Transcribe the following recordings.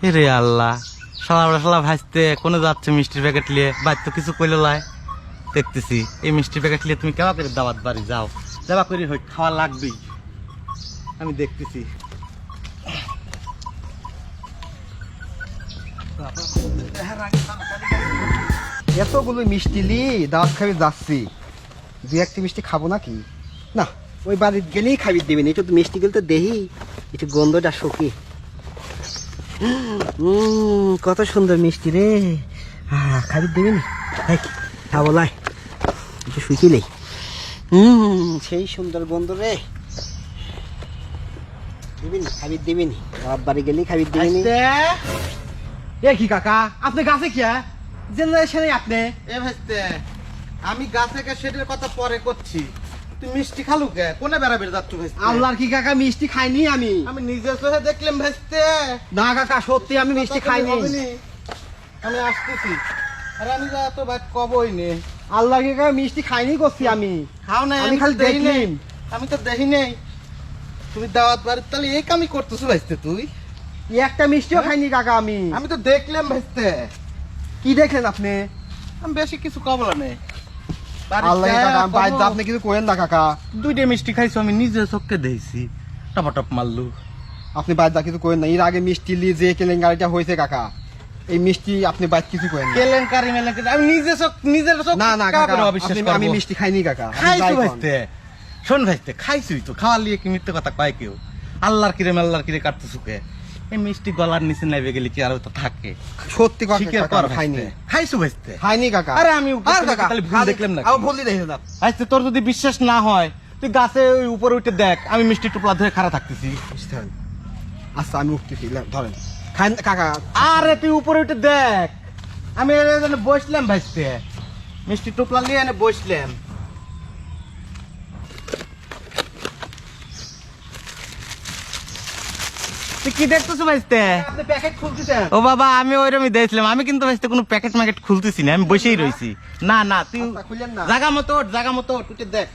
রে আল্লাহ, শালা ভাজতে কোনে যাচ্ছে মিষ্টির প্যাকেট নিয়ে, বাইর তো কিছু কইলো লাই। দেখতেছি এই মিষ্টির প্যাকেট নিয়ে তুমি কেবা করে দাওয়াত বাড়ি যাও, যাবা করে হই খাওয়া লাগবেই। আমি দেখতেছি। এতগুলো মিষ্টি লি দাওয়াত খাবি যাচ্ছি, দু একটি মিষ্টি খাবো নাকি? না, ওই বাড়িতে গেলেই খাবি দেবেন। একটু তো মিষ্টি গেলে তো দেহি একটু গন্ধটা শুকি। কত সুন্দর মিষ্টি রে, খাবি দেবেন খাবো লাই, একটু শুকিলেই। সেই সুন্দর গন্ধ রে, দিবিনি খাবি দিবিনি, বাপ বাড়ি গেলেই খাবি দিবিনি। এ কি কাকা, আপনি গাছে কি জেনারেশনে আপনি? এ ভাজতে আমি গাছে কে সেটার কথা পরে করছি, তুই মিষ্টি খালু কে কোনে বেড়াবে যাচ্ছ ভাজতে? আল্লাহর কি কাকা, মিষ্টি খাইনি আমি। আমি নিজে চোখে দেখলাম ভাজতে। না কাকা, সত্যি আমি মিষ্টি খাইনি। আমি আসতেছি, আরে আমি যা তো ভাই কবই নে। আল্লাহর কি কাকা, মিষ্টি খাইনি করছি আমি। খাও নাই, আমি খালি দেখি নাই, দেখলাম। আমি তো দেখি নাই। তুমি দাওয়াত বাড়ির তাহলে এই কামই করতেছো ভাজতে তুই? একটা মিষ্টিও খাইনি কাকা আমি। আমি তো দেখলাম ভাজতে। কি দেখলেন আপনি? আমি বেশি কিছু কবল নেই। আল্লাহ কাকা, আমি বাইরে আপনি কিছু করেন না কাকা। দুইটা মিষ্টি খাইছো, আমি নিজে চোখকে দেখছি, টপাটপ মারলু। আপনি বাইরে কিছু করেন না। এর আগে মিষ্টি লি যে কেলেঙ্কারিটা হয়েছে কাকা, এই মিষ্টি আপনি বাইরে কিছু করেন না। কেলেঙ্কারি মেলেঙ্কারি আমি নিজে চোখ, নিজের চোখ না না কাকা, অবিশ্বাস আমি করবো? মিষ্টি খাইনি কাকা। আপনি খাইছো যাই করেন। ভাজতে, শোন ভাজতে, খাইছুই তো, খাওয়ার লিয়ে কি মিথ্যে কথা কয় কেউ? আল্লাহর কিরে কাটতে সুখে এই মিষ্টি গলার নিচে নেবে গেলে কি আর তো থাকে? সত্যি কথা স্বীকার কাকা, কর আমি খাইনি। ভাজতে। খাইছো ভাজতে? খাইনি কাকা। আরে আমি আর কাকা, তাহলে ভুল দেখলাম না। আমি ভুলই দেখে না। আচ্ছা, তোর যদি বিশ্বাস না হয় তুই গাছে ওই উপরে উঠে দেখ, আমি মিষ্টি টুপলা ধরে খাড়া থাকতেছি। আচ্ছা আমি উঠতেছি, ধরেন খান কাকা। আরে তুই উপরে উঠে দেখ, আমি এখানে বসলাম ভাজতে, মিষ্টি টুপলা নিয়ে এনে বসলাম। তুই কি দেখতেছো ভাজতে? আপনি প্যাকেট খুলতেছেন? ও বাবা, আমি ওইরকমই দেখছিলাম। আমি কিন্তু ভাজতে কোনো প্যাকেট ম্যাকেট খুলতেছি না, আমি বসেই রইছি। না না, তুই আচ্ছা, খুলেন না। জাগা মতো ওঠ, জাগা মতো ওঠ, উঠে দেখ।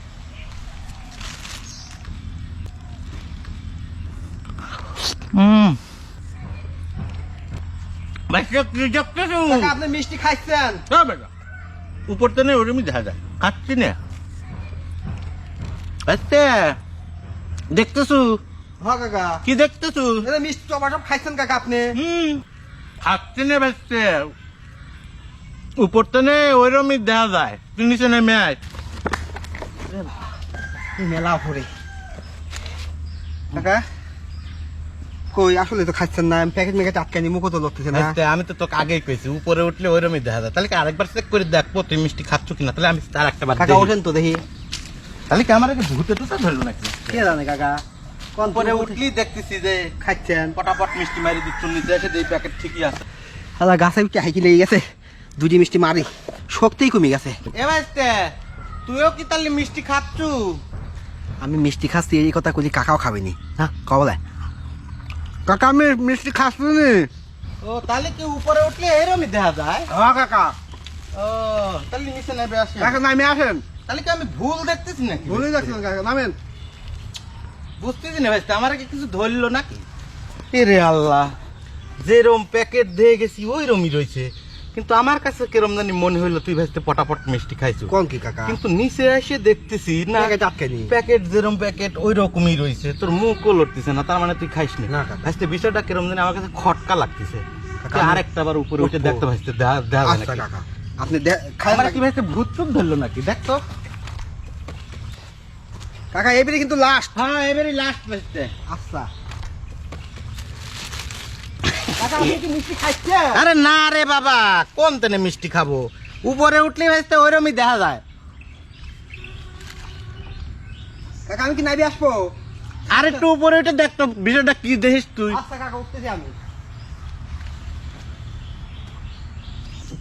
ভাজতে কি দেখতেছো? কাকা, আপনি মিষ্টি খাইছেন? উপর তো নেই, ওরমই দেখা যায়, খাচ্ছি না। ভাজতে দেখতেছো? হ্যাঁ কাকা। কি দেখতেছো? এটা মিষ্টি টমাটো খাইছেন কাকা আপনি? খাচ্ছি না ভাজতে, উপর তো নেই, ওইরমই দেখা যায়। তুই নিচে নেমে আয়। মেলা ভরে কাকা, কই আসলে তো খাচ্ছেন না। প্যাকেট ম্যাকেট আটকানি, মুখও তো লড়তেছে না। ভাজতে, আমি তো তোকে আগেই কইছি উপরে উঠলে ওইরমই দেখা যায়। তাহলে কি আরেকবার চেক করে দেখবো তুই মিষ্টি খাচ্ছ কিনা? তাহলে আমি তার একটা বার কাকা দেখি। ওঠেন তো দেখি। তাহলে কি আমার ভূতে টুতে ধরলো নাকি? কে জানে কাকা, কোন উপরে উঠলি দেখতেছি যে খাচ্ছেন। পটাপট মিষ্টি মারি দিচ্ছ, নিচে এসে এই প্যাকেট ঠিকই আছে। আলা গাছে কি হাইকি লেগে গেছে, দুটি মিষ্টি মারি, শক্তিই কমে গেছে। এ ভাজতে, তুইও কি তাহলে মিষ্টি খাচ্ছ? আমি মিষ্টি খাচ্ছি এই কথা কইলি, কাকাও খাবেনি। হ্যাঁ কবলে কাকা, আমি মিষ্টি খাচ্ছি নি। ও তাহলে কি উপরে উঠলে এরমই দেখা যায়? হ্যাঁ কাকা। ও তাহলে নিচে নেবে আসে। কাকা নামে আসেন। তাহলে কি আমি ভুল দেখতেছি নাকি? ভুলে যাচ্ছেন কাকা, নামেন। বুঝতেছি না ভাজতে, আমার কি কিছু ধরলো নাকি? এরে আল্লাহ, যেরম প্যাকেট দিয়ে গেছি ওইরমই রয়েছে, কিন্তু আমার কাছে কেরম জানি মনে হইলো তুই ভাজতে পটাপট মিষ্টি খাইছো। কোন কি কাকা? কিন্তু নিচে এসে দেখতেছি না, প্যাকেট আটকানি। প্যাকেট যেরম প্যাকেট ওই রকমই রয়েছে, তোর মুখও লড়তেছে না, তার মানে তুই খাইস না না। কাকা। ভাজতে বিষয়টা কেরম জানি আমার কাছে খটকা লাগতেছে। কাকা, তুই আমি- আরেকটা বার উপরে উঠে দেখতে ভাজতে, দেখা যায় আচ্ছা নাকি? কাকা, আপনি খান আমার কি ভাজতে ভূত টুত ধরলো নাকি? দেখ তো। কাকা, এবারে কিন্তু লাস্ট। হ্যাঁ এবারে লাস্ট ভাজতে। আচ্ছা কাকা, আপনি কি মিষ্টি খাচ্ছেন? আরে না রে বাবা, কোন তেনে মিষ্টি খাবো? উপরে উঠলে ভাজতে ওইরকমই দেখা যায়। কাকা, আমি কি নাইবে আসবো? আর একটু উপরে উঠে দেখ তো বিষয়টা কি দেখিস তুই। আচ্ছা কাকা, উঠতেছি আমি।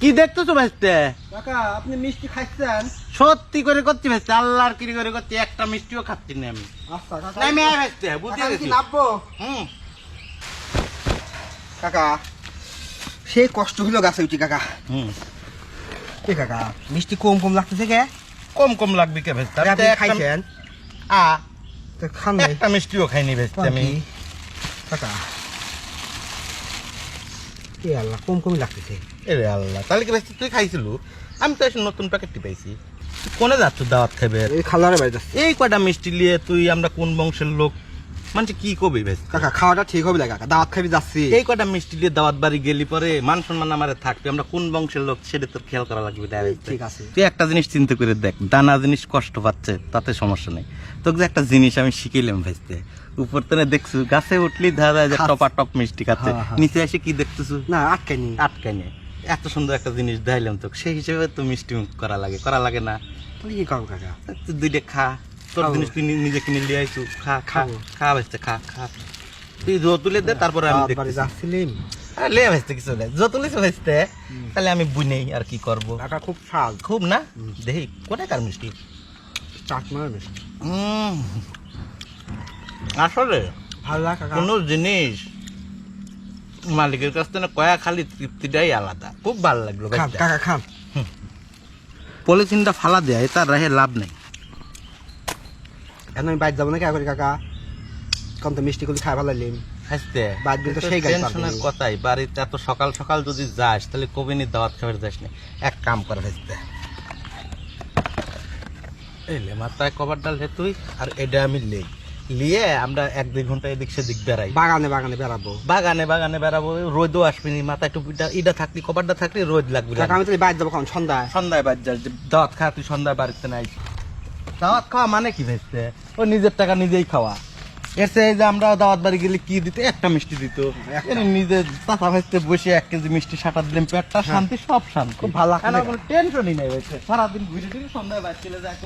কি দেখতেছো ভাজতে? কাকা, আপনি মিষ্টি খাচ্ছেন? সত্যি করে করছি ভাজতে, আল্লাহর কি করে করছি, একটা মিষ্টিও খাচ্ছি না আমি। আচ্ছা কাকা, নেমে আয় ভাজতে, বুঝতে কাকা, আমি কি গেছি। নামবো? হুম। কাকা, সেই কষ্ট হইলো গাছে উঠি কাকা। হুম। এ কাকা, মিষ্টি কম কম লাগতেছে কে? কম কম লাগবে কে ভাজতে? আরে আপনি খাইছেন? তো খান নাই। একটা মিষ্টিও খাইনি ভাজতে কোন আমি। কি? কাকা, এ আল্লাহ কম কমই লাগতেছে। এরে আল্লাহ, তাহলে কি ভাই তুই খাইছিল? আমি তো এসে নতুন প্যাকেটটি পাইছি। তুই কোনে যাচ্ছ দাওয়াত খাবে? এই খালারে বাড়ি যাচ্ছে। এই কয়টা মিষ্টি নিয়ে তুই আমরা কোন বংশের লোক মানে কি কবি ভাই? কাকা খাওয়াটা ঠিক হবে না কাকা, দাওয়াত খাবি যাচ্ছি। এই কয়টা মিষ্টি দিয়ে দাওয়াত বাড়ি গেলি পরে মান সম্মান আমারে থাকবে, আমরা কোন বংশের লোক সেটা তোর খেয়াল করা লাগবে। ঠিক আছে। তুই একটা জিনিস চিন্তা করে দেখ, দানা জিনিস কষ্ট পাচ্ছে তাতে সমস্যা নেই, তোকে যে একটা জিনিস আমি শিখাইলাম ভাইতে, উপর থেকে দেখছু গাছে উঠলি ধরা যে টপা টপ মিষ্টি খাচ্ছে, হ্যাঁ, হ্যাঁ। নিচে এসে কি দেখতেছু? না আটকাইনি। আটকাই নেই। এত সুন্দর একটা জিনিস দেখাইলাম তোকে, সেই হিসেবে তো মিষ্টি মুখ করা লাগে না? তাহলে কি করবো কাকা? তুই দুইটা খা, তোর খাবো। জিনিস তুই নিজে কিনে নিয়ে আইছু, খা খা খাবো। খা ভাইতে, খা খা। তুই জো তুলে দে, তারপরে আমি দাওয়াত বাড়ি দেখতেছি। যাচ্ছিলাম আরে লে ভাইতে কিছু নেই, জো তুলিস ভাইতে, তাহলে আমি বুনেই আর কি করব। কাকা, খুব স্বাদ। খুব না দেখি কোথায় কার মিষ্টি। চাটমার মিষ্টি আসলে ভালো লাগে কাকা। কোন জিনিস মালিকের কাছ থেকে কয়া খালি তৃপ্তিটাই আলাদা, খুব ভালো লাগলো খান ভাইতে। কাকা খান। পলিথিনটা ফালা দেয়, তার রাহে লাভ নেই। এখন আমি বাইরে যাবো না কে করি কাকা? কম তো মিষ্টি গুলি খাই ভালো লাগলাম। হাসতে বাদ দিলে তো সেই গাড়ি পারবে টেনশনের না। কথাই, বাড়িতে এত সকাল সকাল যদি যাস তাহলে কবিনি দাওয়াত খাবার যাস না। এক কাম কর হাসতে, এলে মাথায় কভার ডাল হে তুই, আর এটা আমি লেই লিয়ে আমরা 1-2 ঘন্টা এদিক সেদিক বেড়াই, বাগানে বাগানে বেড়াবো। বাগানে বেড়াবো, রোদও আসবি নি, মাথায় টুপিটা ইটা থাকলি কভারটা থাকলে রোদ লাগবে না। কাকা আমি তো বাইরে যাবো কখন? সন্ধ্যায়। সন্ধ্যায় বাদ যাস, যে দাওয়াত খা, তুই সন্ধ্যায় বাড়িতে নাই। দাওয়াত খাওয়া মানে কি ভাইছে? ও নিজের টাকা নিজেই খাওয়া। এর চেয়ে এই যে আমরা দাওয়াত বাড়ি গেলে কি দিত? একটা মিষ্টি দিত। এর নিজে চাচা ভাইতে বসে 1 কেজি মিষ্টি সাটা দিলাম, পেটটা শান্তি, সব শান্তি। খুব ভালো লাগছে। কোনো টেনশনই নাই ভাইছে। সারাদিন ঘুরে ঘুরে সন্ধ্যায় বাড়ি চলে যায়।